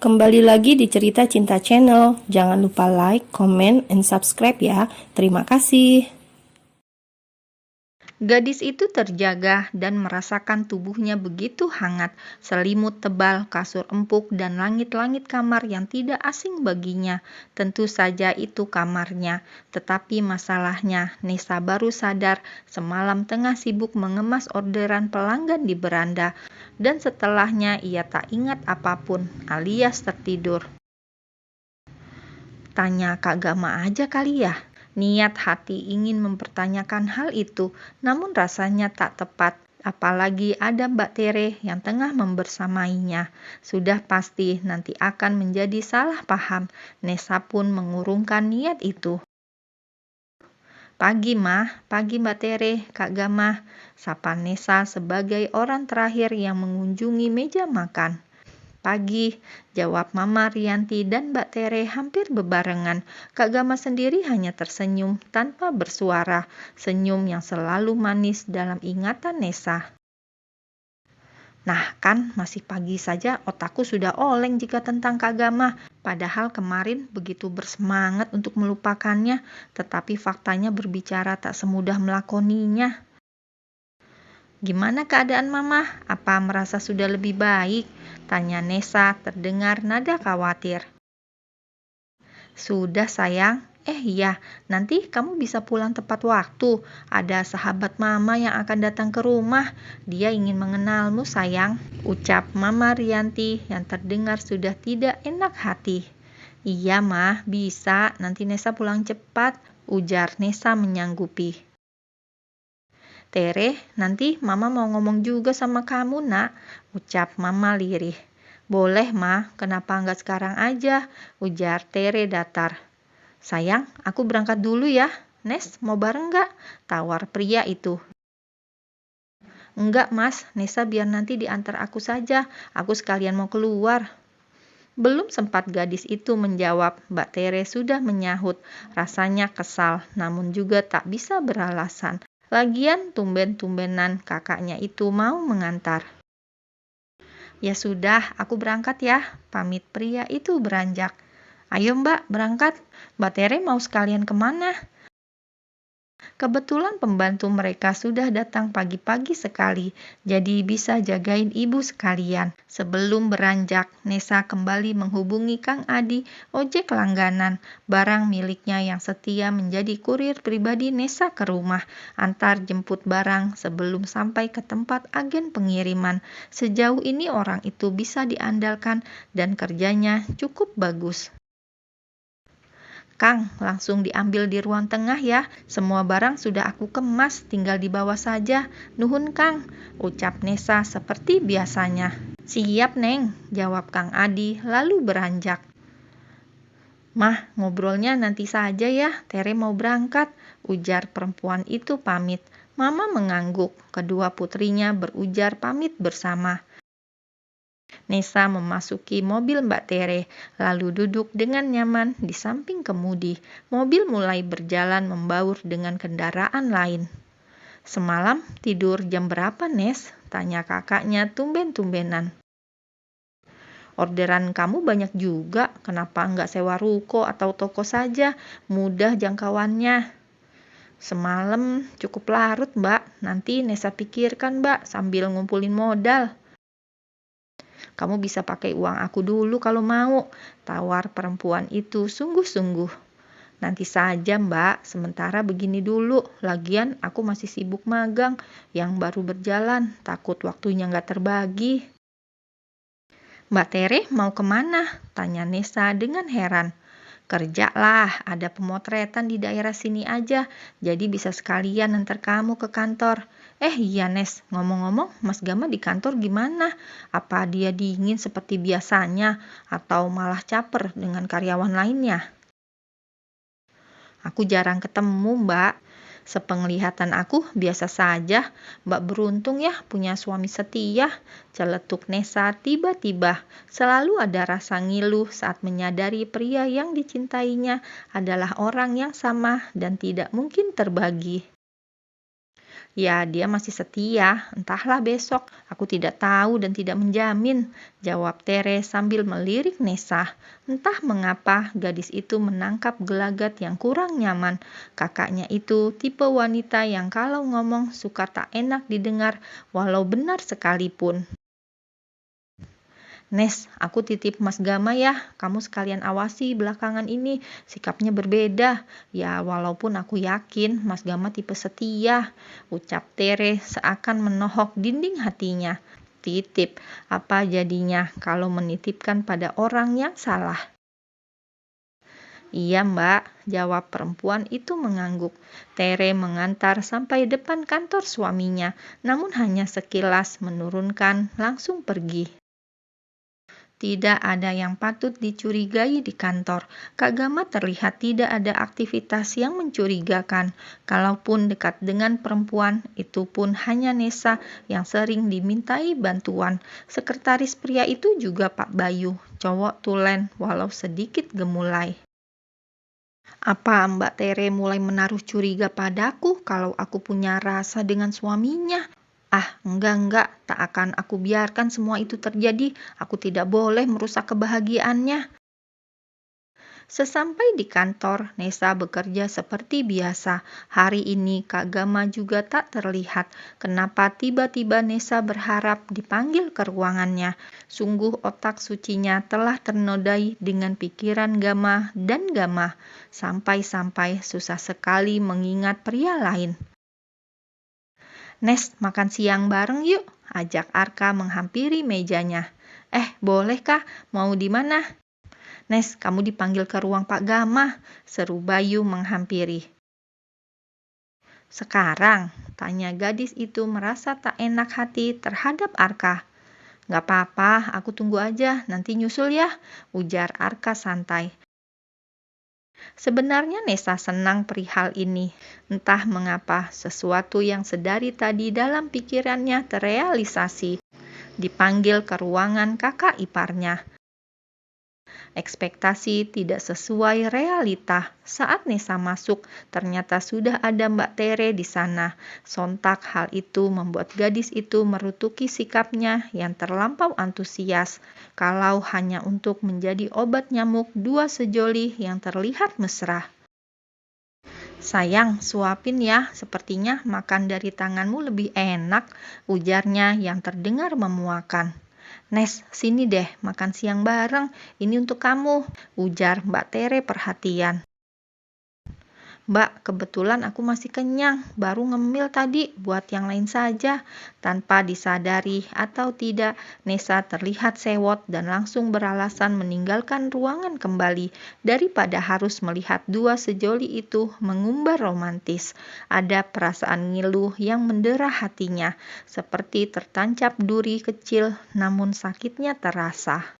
Kembali lagi di Cerita Cinta Channel. Jangan lupa like, comment, and subscribe ya. Terima kasih. Gadis itu terjaga dan merasakan tubuhnya begitu hangat, selimut tebal, kasur empuk, dan langit-langit kamar yang tidak asing baginya. Tentu saja itu kamarnya, tetapi masalahnya, Nessa baru sadar semalam tengah sibuk mengemas orderan pelanggan di beranda, dan setelahnya ia tak ingat apapun, alias tertidur. Tanya Kak Gama aja kali ya. Niat hati ingin mempertanyakan hal itu, namun rasanya tak tepat. Apalagi ada Mbak Tere yang tengah membersamainya. Sudah pasti nanti akan menjadi salah paham. Nessa pun mengurungkan niat itu. Pagi Mah, pagi Mbak Tere, Kak Gama, sapa Nessa sebagai orang terakhir yang mengunjungi meja makan. Pagi, jawab Mama Rianti dan Mbak Tere hampir bebarengan. Kak Gama sendiri hanya tersenyum tanpa bersuara, senyum yang selalu manis dalam ingatan Nessa. Nah kan, masih pagi saja otakku sudah oleng jika tentang Kak Gama. Padahal kemarin begitu bersemangat untuk melupakannya, tetapi faktanya berbicara tak semudah melakoninya. Gimana keadaan Mama? Apa merasa sudah lebih baik? Tanya Nessa, terdengar nada khawatir. Sudah sayang. Iya, nanti kamu bisa pulang tepat waktu. Ada sahabat Mama yang akan datang ke rumah. Dia ingin mengenalmu sayang, ucap Mama Rianti yang terdengar sudah tidak enak hati. Iya Mah, bisa. Nanti Nessa pulang cepat, ujar Nessa menyanggupi. Tere, nanti Mama mau ngomong juga sama kamu nak, ucap Mama lirih. Boleh Ma, kenapa nggak sekarang aja, ujar Tere datar. Sayang, aku berangkat dulu ya. Nes, mau bareng nggak? Tawar pria itu. Enggak Mas, Nessa biar nanti diantar aku saja, aku sekalian mau keluar. Belum sempat gadis itu menjawab, Mbak Tere sudah menyahut. Rasanya kesal, namun juga tak bisa beralasan. Lagian tumben-tumbenan kakaknya itu mau mengantar. Ya sudah, aku berangkat ya, pamit pria itu beranjak. Ayo Mbak, berangkat. Mbak Tere mau sekalian kemana? Kebetulan pembantu mereka sudah datang pagi-pagi sekali, jadi bisa jagain ibu sekalian. Sebelum beranjak, Nessa kembali menghubungi Kang Adi, ojek langganan, barang miliknya yang setia menjadi kurir pribadi Nessa ke rumah, antar jemput barang sebelum sampai ke tempat agen pengiriman. Sejauh ini orang itu bisa diandalkan dan kerjanya cukup bagus. Kang, langsung diambil di ruang tengah ya. Semua barang sudah aku kemas, tinggal dibawa saja. Nuhun Kang, ucap Nessa seperti biasanya. Siap Neng, jawab Kang Adi lalu beranjak. Mah, ngobrolnya nanti saja ya, Tere mau berangkat, ujar perempuan itu pamit. Mama mengangguk, kedua putrinya berujar pamit bersama. Nessa memasuki mobil Mbak Tere, lalu duduk dengan nyaman di samping kemudi. Mobil mulai berjalan membaur dengan kendaraan lain. Semalam tidur jam berapa, Nes? Tanya kakaknya tumben-tumbenan. Orderan kamu banyak juga, kenapa nggak sewa ruko atau toko saja? Mudah jangkauannya. Semalam cukup larut, Mbak. Nanti Nessa pikirkan, Mbak, sambil ngumpulin modal. Kamu bisa pakai uang aku dulu kalau mau, tawar perempuan itu sungguh-sungguh. Nanti saja Mbak, sementara begini dulu, lagian aku masih sibuk magang, yang baru berjalan, takut waktunya nggak terbagi. Mbak Tere mau kemana? Tanya Nessa dengan heran. Kerja lah, ada pemotretan di daerah sini aja, jadi bisa sekalian antar kamu ke kantor. Iya Nes, ngomong-ngomong Mas Gama di kantor gimana? Apa dia dingin seperti biasanya atau malah caper dengan karyawan lainnya? Aku jarang ketemu Mbak. Sepenglihatan aku biasa saja. Mbak beruntung ya punya suami setia. Celetuk Nessa tiba-tiba. Selalu ada rasa ngilu saat menyadari pria yang dicintainya adalah orang yang sama dan tidak mungkin terbagi. Ya, dia masih setia. Entahlah besok. Aku tidak tahu dan tidak menjamin, jawab Tere sambil melirik Nessa. Entah mengapa gadis itu menangkap gelagat yang kurang nyaman. Kakaknya itu tipe wanita yang kalau ngomong suka tak enak didengar walau benar sekalipun. Nes, aku titip Mas Gama ya, kamu sekalian awasi belakangan ini, sikapnya berbeda. Ya, walaupun aku yakin Mas Gama tipe setia, ucap Tere seakan menohok dinding hatinya. Titip, apa jadinya kalau menitipkan pada orang yang salah? Iya mbak, jawab perempuan itu mengangguk. Tere mengantar sampai depan kantor suaminya, namun hanya sekilas menurunkan langsung pergi. Tidak ada yang patut dicurigai di kantor. Kak Gama terlihat tidak ada aktivitas yang mencurigakan. Kalaupun dekat dengan perempuan, itu pun hanya Nessa yang sering dimintai bantuan. Sekretaris pria itu juga Pak Bayu, cowok tulen walau sedikit gemulai. Apa Mbak Tere mulai menaruh curiga padaku kalau aku punya rasa dengan suaminya? Enggak, tak akan aku biarkan semua itu terjadi. Aku tidak boleh merusak kebahagiaannya. Sesampai di kantor, Nessa bekerja seperti biasa. Hari ini Kak Gama juga tak terlihat. Kenapa tiba-tiba Nessa berharap dipanggil ke ruangannya? Sungguh otak sucinya telah ternodai dengan pikiran Gama dan Gama. Sampai-sampai susah sekali mengingat pria lain. Nes, makan siang bareng yuk, ajak Arka menghampiri mejanya. Bolehkah? Mau di mana? Nes, kamu dipanggil ke ruang Pak Gama, seru Bayu menghampiri. Sekarang, tanya gadis itu merasa tak enak hati terhadap Arka. Gak apa-apa, aku tunggu aja, nanti nyusul ya, ujar Arka santai. Sebenarnya Nessa senang perihal ini. Entah mengapa sesuatu yang sedari tadi dalam pikirannya terrealisasi. Dipanggil ke ruangan kakak iparnya. Ekspektasi tidak sesuai realita. Saat Nessa masuk, ternyata sudah ada Mbak Tere di sana. Sontak hal itu membuat gadis itu merutuki sikapnya yang terlampau antusias. Kalau hanya untuk menjadi obat nyamuk dua sejoli yang terlihat mesra. Sayang, suapin ya, sepertinya makan dari tanganmu lebih enak, ujarnya yang terdengar memuakan. Nes, sini deh, makan siang bareng, ini untuk kamu, ujar Mbak Tere perhatian. Mbak, kebetulan aku masih kenyang, baru ngemil tadi, buat yang lain saja. Tanpa disadari atau tidak, Nessa terlihat sewot dan langsung beralasan meninggalkan ruangan kembali, daripada harus melihat dua sejoli itu mengumbar romantis. Ada perasaan ngiluh yang mendera hatinya, seperti tertancap duri kecil, namun sakitnya terasa.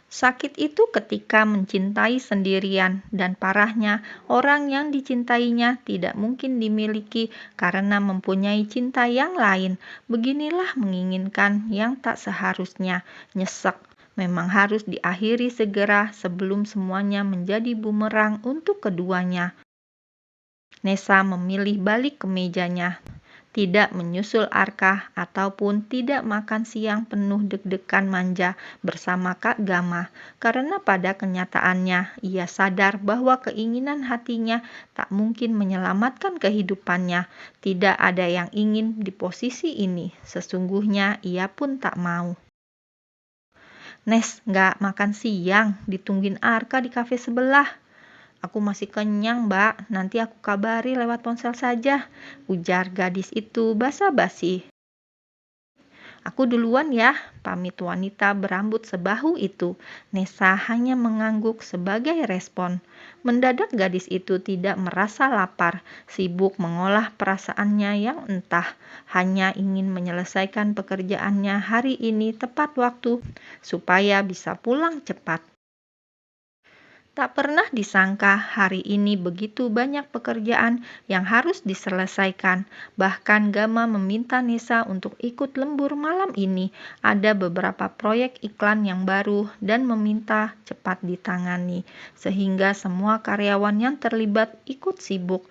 Sakit itu ketika mencintai sendirian, dan parahnya orang yang dicintainya tidak mungkin dimiliki karena mempunyai cinta yang lain. Beginilah menginginkan yang tak seharusnya, nyesek. Memang harus diakhiri segera sebelum semuanya menjadi bumerang untuk keduanya. Nessa memilih balik ke mejanya. Tidak menyusul Arka ataupun tidak makan siang penuh deg-degan manja bersama Kak Gama, karena pada kenyataannya ia sadar bahwa keinginan hatinya tak mungkin menyelamatkan kehidupannya. Tidak ada yang ingin di posisi ini, sesungguhnya ia pun tak mau. Nes, nggak makan siang, ditungguin Arka di kafe sebelah. Aku masih kenyang, Mbak. Nanti aku kabari lewat ponsel saja, ujar gadis itu basa-basi. Aku duluan ya, pamit wanita berambut sebahu itu. Nessa hanya mengangguk sebagai respon. Mendadak gadis itu tidak merasa lapar, sibuk mengolah perasaannya yang entah. Hanya ingin menyelesaikan pekerjaannya hari ini tepat waktu, supaya bisa pulang cepat. Tak pernah disangka hari ini begitu banyak pekerjaan yang harus diselesaikan. Bahkan Gama meminta Nessa untuk ikut lembur malam ini. Ada beberapa proyek iklan yang baru dan meminta cepat ditangani. Sehingga semua karyawan yang terlibat ikut sibuk.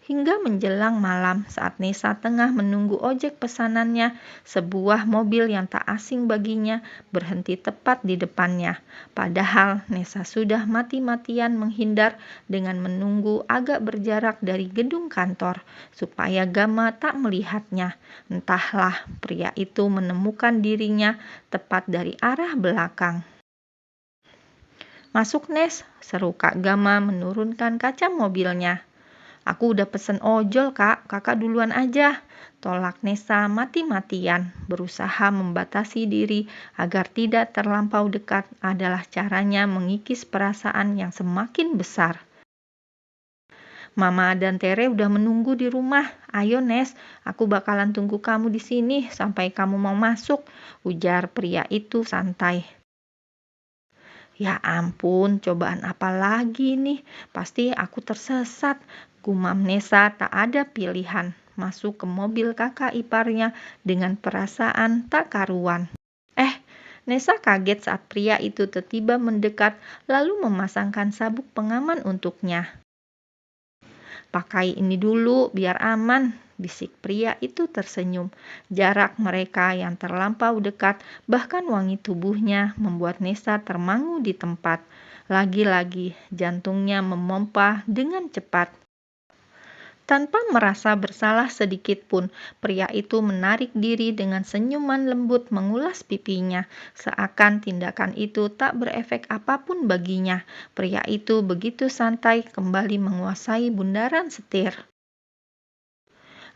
hingga menjelang malam saat Nesa tengah menunggu ojek pesanannya, sebuah mobil yang tak asing baginya berhenti tepat di depannya. Padahal Nesa sudah mati-matian menghindar dengan menunggu agak berjarak dari gedung kantor supaya Gama tak melihatnya. Entahlah, pria itu menemukan dirinya tepat dari arah belakang. "Masuk, Nes," seru Kak Gama menurunkan kaca mobilnya. "Aku udah pesen ojol, Kak. Kakak duluan aja," tolak Nesa mati-matian. Berusaha membatasi diri agar tidak terlampau dekat adalah caranya mengikis perasaan yang semakin besar. "Mama dan Tere udah menunggu di rumah. Ayo, Nes, aku bakalan tunggu kamu di sini sampai kamu mau masuk," ujar pria itu santai. "Ya ampun, cobaan apa lagi nih? Pasti aku tersesat," gumam Nesa tak ada pilihan. Masuk ke mobil kakak iparnya dengan perasaan tak karuan. Nesa kaget saat pria itu tiba-tiba mendekat lalu memasangkan sabuk pengaman untuknya. "Pakai ini dulu biar aman," bisik pria itu tersenyum. Jarak mereka yang terlampau dekat, bahkan wangi tubuhnya membuat Nesa termangu di tempat. Lagi-lagi jantungnya memompa dengan cepat. Tanpa merasa bersalah sedikit pun, pria itu menarik diri dengan senyuman lembut mengulas pipinya. Seakan tindakan itu tak berefek apapun baginya. Pria itu begitu santai kembali menguasai bundaran setir.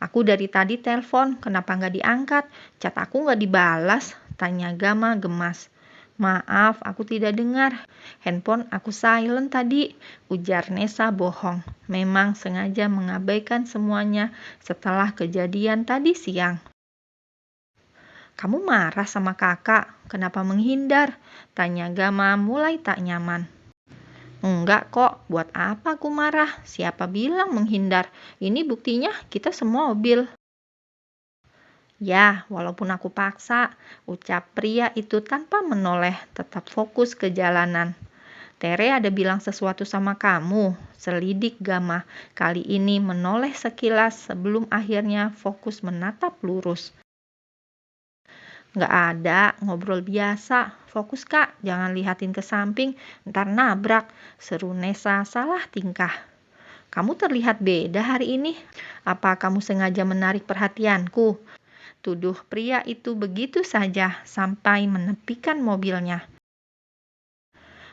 "Aku dari tadi telepon, kenapa nggak diangkat? Chat aku nggak dibalas?" tanya Gama gemas. "Maaf, aku tidak dengar. Handphone aku silent tadi," ujar Nesa bohong. Memang sengaja mengabaikan semuanya setelah kejadian tadi siang. "Kamu marah sama kakak? Kenapa menghindar?" tanya Gama mulai tak nyaman. "Enggak kok, buat apa aku marah? Siapa bilang menghindar? Ini buktinya kita semobil." "Ya, walaupun aku paksa," ucap pria itu tanpa menoleh, tetap fokus ke jalanan. "Tere ada bilang sesuatu sama kamu?" selidik Gama, kali ini menoleh sekilas sebelum akhirnya fokus menatap lurus. "Nggak ada, ngobrol biasa. Fokus, Kak, jangan lihatin ke samping, ntar nabrak," seru Nesa salah tingkah. "Kamu terlihat beda hari ini. Apa kamu sengaja menarik perhatianku?" tuduh pria itu begitu saja sampai menepikan mobilnya.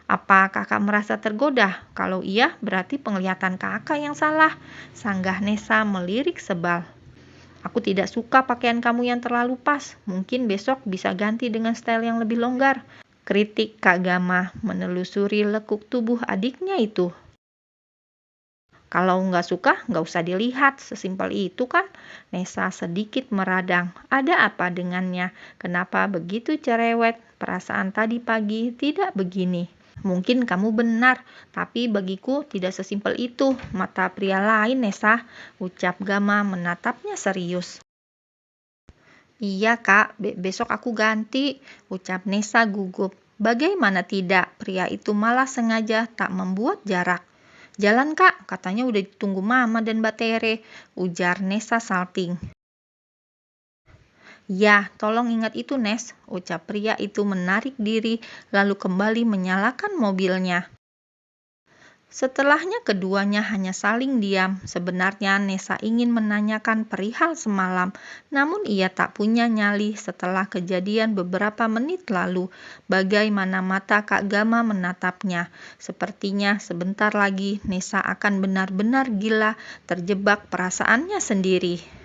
"Apa kakak merasa tergoda? Kalau iya, berarti penglihatan kakak yang salah," sanggah Nesa melirik sebal. "Aku tidak suka pakaian kamu yang terlalu pas. Mungkin besok bisa ganti dengan style yang lebih longgar," kritik Kak Gama menelusuri lekuk tubuh adiknya itu. "Kalau nggak suka, nggak usah dilihat. Sesimpel itu kan?" Nesa sedikit meradang. Ada apa dengannya? Kenapa begitu cerewet? Perasaan tadi pagi tidak begini. "Mungkin kamu benar, tapi bagiku tidak sesimpel itu. Mata pria lain, Nesa," ucap Gama menatapnya serius. "Iya, Kak, besok aku ganti," ucap Nesa gugup. Bagaimana tidak, pria itu malah sengaja tak membuat jarak. "Jalan, Kak, katanya udah ditunggu Mama dan Mbak Tere," ujar Nesa salting. "Ya, tolong ingat itu, Nes," ucap pria itu menarik diri lalu kembali menyalakan mobilnya. Setelahnya keduanya hanya saling diam. Sebenarnya Nesa ingin menanyakan perihal semalam, namun ia tak punya nyali setelah kejadian beberapa menit lalu. Bagaimana mata Kak Gama menatapnya. Sepertinya sebentar lagi Nesa akan benar-benar gila, terjebak perasaannya sendiri.